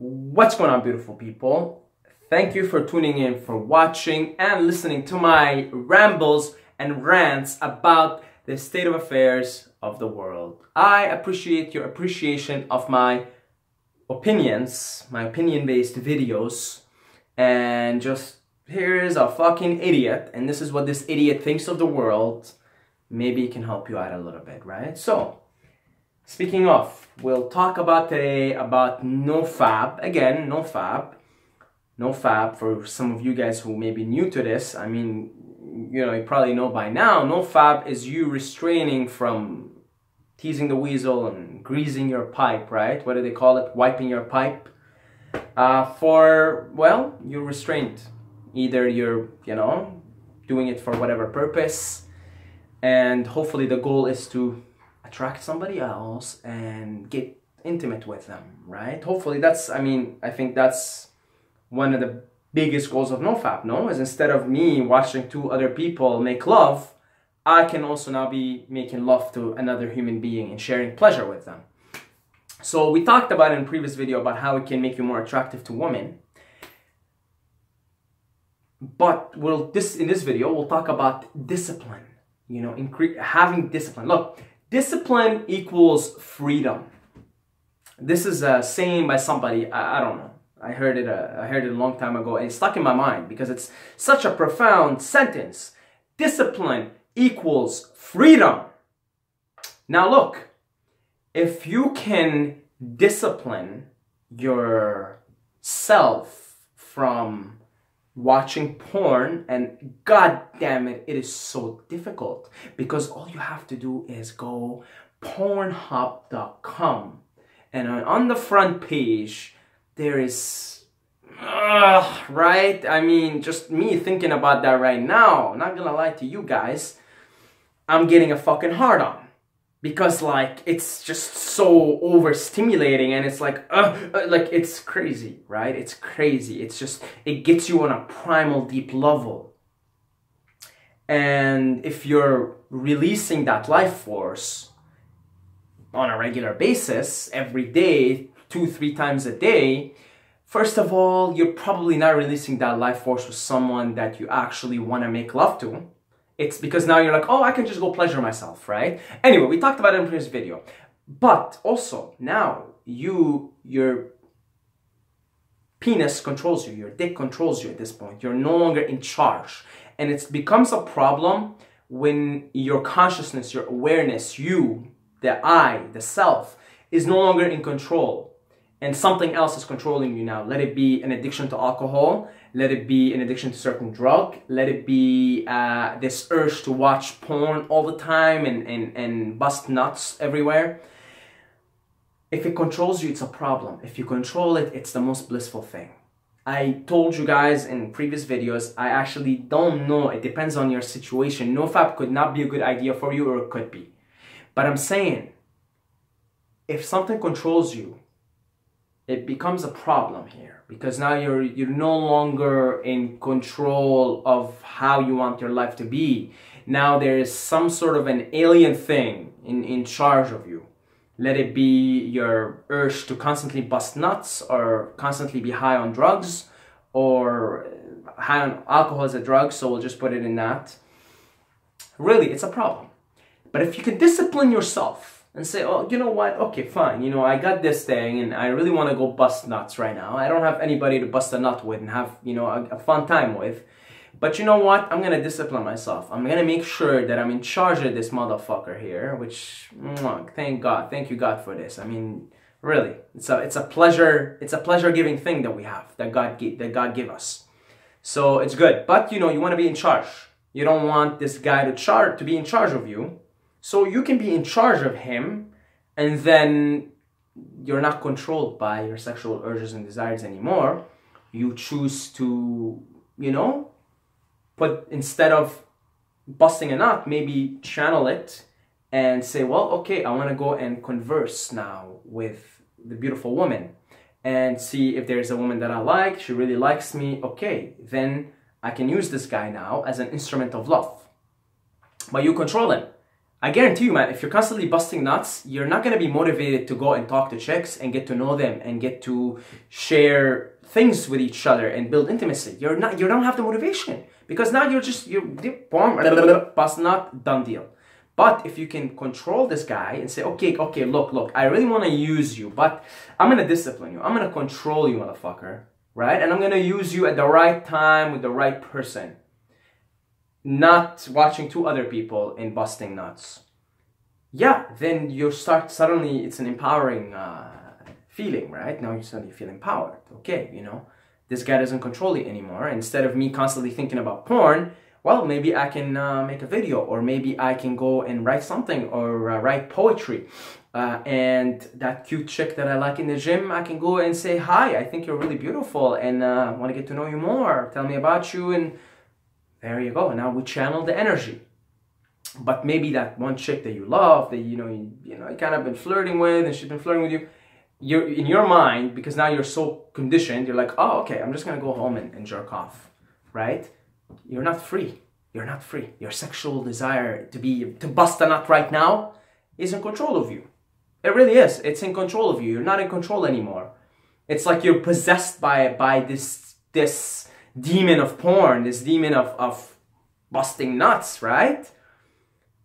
What's going on, beautiful people? Thank you for tuning in, for watching and listening to my rambles and rants about the state of affairs of the world. I appreciate your appreciation of my opinions, my opinion-based videos, and just here's a fucking idiot, and this is what this idiot thinks of the world. Maybe it can help you out a little bit, right? So, speaking of, we'll talk about today about Nofap. Again, Nofap. Nofap, for some of you guys who may be new to this, I mean, you probably know by now, Nofap is you restraining from teasing the weasel and greasing your pipe, right? What do they call it? Wiping your pipe. Well, you're restrained. Either you're, doing it for whatever purpose, and hopefully the goal is to attract somebody else and get intimate with them, right? Hopefully that's, I think that's one of the biggest goals of Nofap, no? Is instead of me watching two other people make love, I can also now be making love to another human being and sharing pleasure with them. So we talked about in a previous video about how it can make you more attractive to women. But in this video, we'll talk about discipline. Having discipline. Look, discipline equals freedom. This is a saying by somebody, I don't know. I heard it a long time ago, and it's stuck in my mind because it's such a profound sentence. Discipline equals freedom. Now look, if you can discipline yourself from watching porn, and god damn it, it is so difficult because all you have to do is go pornhub.com, and on the front page there is right, just me thinking about that right now, not gonna lie to you guys, I'm getting a fucking hard on. Because it's just so overstimulating, and it's it's crazy, right? It's crazy. It's just, it gets you on a primal deep level. And if you're releasing that life force on a regular basis, every day, 2-3 times a day, first of all, you're probably not releasing that life force with someone that you actually want to make love to. It's because now you're like, oh, I can just go pleasure myself, right? Anyway, we talked about it in the previous video. But also, now, your penis controls you, your dick controls you at this point. You're no longer in charge. And it becomes a problem when your consciousness, your awareness, you, the I, the self, is no longer in control. And something else is controlling you now. Let it be an addiction to alcohol. Let it be an addiction to certain drug. Let it be this urge to watch porn all the time and bust nuts everywhere. If it controls you, it's a problem. If you control it, it's the most blissful thing. I told you guys in previous videos, I actually don't know. It depends on your situation. Nofap could not be a good idea for you, or it could be. But I'm saying, if something controls you, it becomes a problem here, because now you're no longer in control of how you want your life to be. Now there is some sort of an alien thing in charge of you. Let it be your urge to constantly bust nuts, or constantly be high on drugs, or high on alcohol as a drug, so we'll just put it in that. Really, it's a problem. But if you can discipline yourself and say, oh, you know what, okay, fine, I got this thing and I really want to go bust nuts right now. I don't have anybody to bust a nut with and have, a fun time with. But you know what, I'm going to discipline myself. I'm going to make sure that I'm in charge of this motherfucker here, which, thank God, thank you God for this. Really, it's a pleasure-giving thing that we have, that God gave us. So it's good, but you want to be in charge. You don't want this guy to be in charge of you. So you can be in charge of him, and then you're not controlled by your sexual urges and desires anymore. You choose to, instead of busting a nut, maybe channel it and say, well, okay, I want to go and converse now with the beautiful woman and see if there's a woman that I like, she really likes me, okay, then I can use this guy now as an instrument of love. But you control him. I guarantee you, man, if you're constantly busting nuts, you're not going to be motivated to go and talk to chicks and get to know them and get to share things with each other and build intimacy. You don't have the motivation, because now you're bust nut, done deal. But if you can control this guy and say, okay, look, I really want to use you, but I'm going to discipline you. I'm going to control you, motherfucker, right? And I'm going to use you at the right time with the right person. Not watching two other people and busting nuts. Yeah, then you start, suddenly it's an empowering feeling, right? Now you suddenly feel empowered. Okay, you know, this guy doesn't control you anymore. Instead of me constantly thinking about porn, well, maybe I can make a video, or maybe I can go and write something, or write poetry. And that cute chick that I like in the gym, I can go and say, hi, I think you're really beautiful, and I want to get to know you more. Tell me about you, and there you go. Now we channel the energy. But maybe that one chick that you love, that you kind of been flirting with, and she's been flirting with you, you're in your mind, because now you're so conditioned, you're like, oh, okay, I'm just gonna go home and jerk off, right? You're not free. You're not free. Your sexual desire to bust a nut right now is in control of you. It really is. It's in control of you. You're not in control anymore. It's like you're possessed by this demon of porn, this demon of busting nuts, right?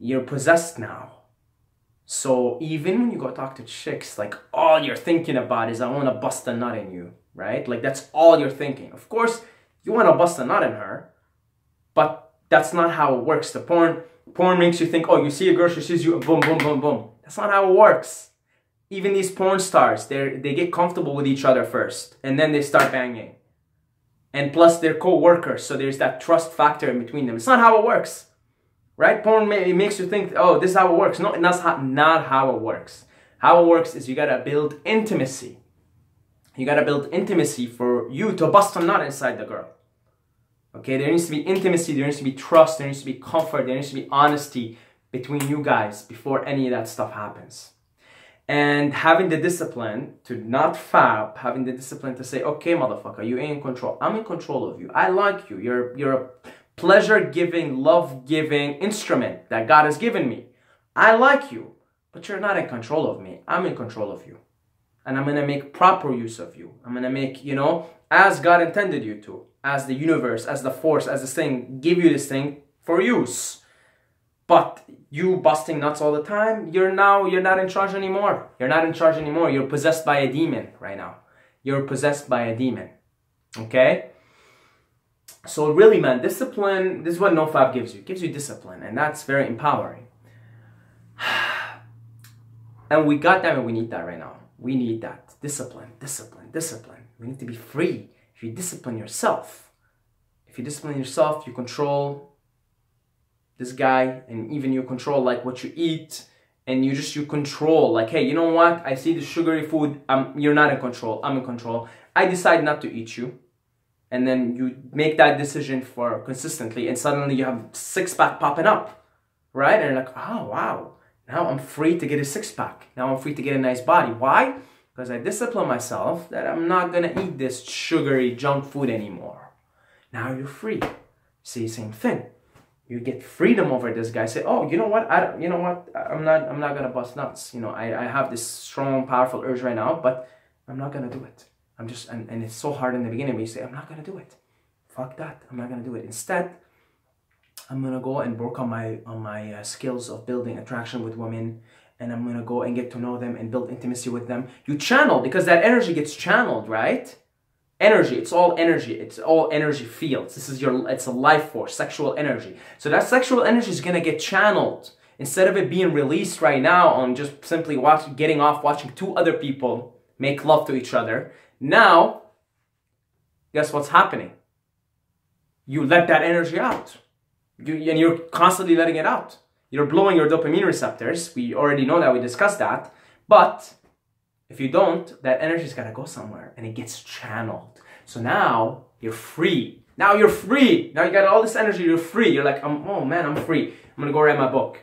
You're possessed now. So even when you go talk to chicks, like, all you're thinking about is, I want to bust a nut in you, right? Like, that's all you're thinking. Of course, you want to bust a nut in her, but that's not how it works. The porn makes you think, oh, you see a girl, she sees you, boom, boom, boom, boom. That's not how it works. Even these porn stars, they get comfortable with each other first, and then they start banging. And plus, they're co-workers, so there's that trust factor in between them. It's not how it works, right? Porn makes you think, oh, this is how it works. No, that's not how it works. How it works is you gotta build intimacy. You gotta build intimacy for you to bust a nut inside the girl. Okay, there needs to be intimacy, there needs to be trust, there needs to be comfort, there needs to be honesty between you guys before any of that stuff happens. And having the discipline to not fap, having the discipline to say, okay, motherfucker, you ain't in control. I'm in control of you. I like you. You're a pleasure-giving, love-giving instrument that God has given me. I like you, but you're not in control of me. I'm in control of you. And I'm going to make proper use of you. I'm going to make, as God intended you to. As the universe, as the force, as this thing, give you this thing for use. But you busting nuts all the time, you're not in charge anymore. You're not in charge anymore. You're possessed by a demon right now. You're possessed by a demon. Okay? So really, man, discipline, this is what Nofap gives you. It gives you discipline, and that's very empowering. And we got that, and we need that right now. We need that. Discipline, discipline, discipline. We need to be free. If you discipline yourself, you control this guy, and even you control like what you eat, and you control like, hey, you know what? I see the sugary food. You're not in control. I'm in control. I decide not to eat you, and then you make that decision for consistently, and suddenly you have six-pack popping up, right? And you're like, oh wow, now I'm free to get a six-pack. Now I'm free to get a nice body. Why? Because I discipline myself that I'm not going to eat this sugary junk food anymore. Now you're free. See, same thing. You get freedom over this guy. Say, oh, you know what? I'm not going to bust nuts. I have this strong, powerful urge right now, but I'm not going to do it. I'm just, and it's so hard in the beginning, but you say, I'm not going to do it. Fuck that. I'm not going to do it. Instead, I'm going to go and work on my skills of building attraction with women. And I'm going to go and get to know them and build intimacy with them. You channel, because that energy gets channeled, right? Energy, it's all energy. It's all energy fields. It's a life force, sexual energy. So that sexual energy is going to get channeled. Instead of it being released right now on just simply getting off watching two other people make love to each other. Now, guess what's happening? You let that energy out. And you're constantly letting it out. You're blowing your dopamine receptors. We already know that. We discussed that. But if you don't, that energy's got to go somewhere, and it gets channeled. So now you're free. Now you're free. Now you got all this energy. You're free. You're like, oh man, I'm free. I'm going to go write my book.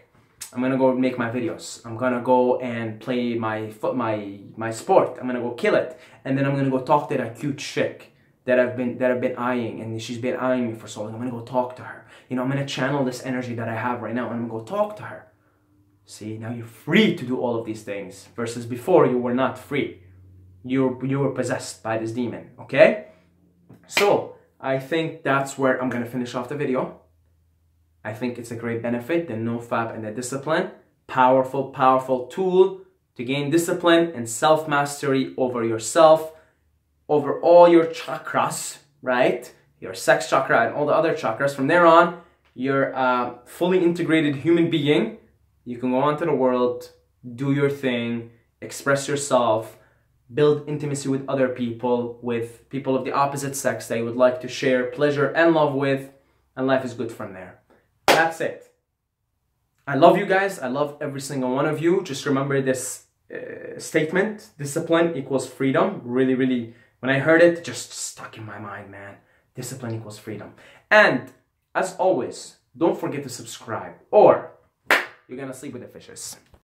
I'm going to go make my videos. I'm going to go and play my sport. I'm going to go kill it. And then I'm going to go talk to that cute chick that I've been eyeing, and she's been eyeing me for so long. I'm going to go talk to her. I'm going to channel this energy that I have right now, and I'm going to go talk to her. See, now you're free to do all of these things, versus before you were not free. You were possessed by this demon, okay? So, I think that's where I'm gonna finish off the video. I think it's a great benefit, the Nofap and the discipline. Powerful, powerful tool to gain discipline and self-mastery over yourself, over all your chakras, right? Your sex chakra and all the other chakras. From there on, you're a fully integrated human being. You can go on to the world, do your thing, express yourself, build intimacy with other people, with people of the opposite sex that you would like to share pleasure and love with, and life is good from there. That's it. I love you guys. I love every single one of you. Just remember this statement: discipline equals freedom. Really, really, when I heard it, just stuck in my mind, man. Discipline equals freedom. And as always, don't forget to subscribe, or you're gonna sleep with the fishes.